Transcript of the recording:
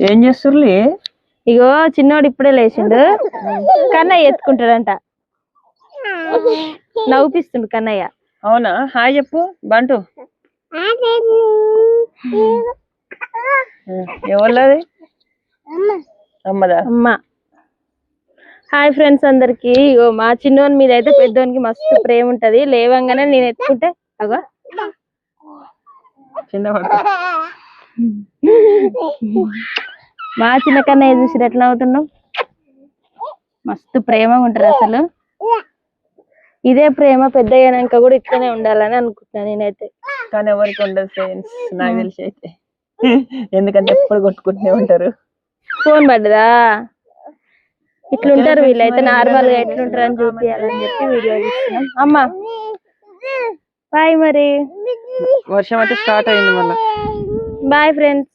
ఏం చేస్తుర్రు? ఇగో చిన్నోడు ఇప్పుడే లేచిండు. కన్నయ్య ఎత్తుకుంటాడంట, నవ్వుపిస్తుండు కన్నయ్య. అవునా? హాయ్ చెప్పు బంటు. ఎవరిది? అమ్మదా? అమ్మ. హాయ్ ఫ్రెండ్స్ అందరికి. ఇగో మా చిన్నోని మీద అయితే పెద్దోనికి మస్తు ప్రేమ ఉంటది. లేవంగానే నేను ఎత్తుకుంటే అగో చిన్న మా చిన్న కన్నయ్య చూసి ఎట్లా అవుతున్నావు? మస్తు ప్రేమగా ఉంటారు అసలు. ఇదే ప్రేమ పెద్ద అయ్యాక కూడా ఇట్లనే ఉండాలని అనుకుంటున్నాను నేనైతే. కానీ ఎవరికి ఉండదు ఫ్రెండ్స్, నాకు తెలిసి అయితే. ఎందుకంటే ఎప్పుడు కొట్టుకుంటూనే ఉంటారు. ఫోన్ పడ్డదా? ఇట్లుంటారు వీళ్ళైతే, నార్మల్ గా ఎట్లుంటారు అని చూపించాలని చెప్పి వీడియో తీస్తున్నాం. అమ్మా బాయ్. మరి వర్షం అయితే స్టార్ట్ అయింది మళ్ళీ. Bye friends.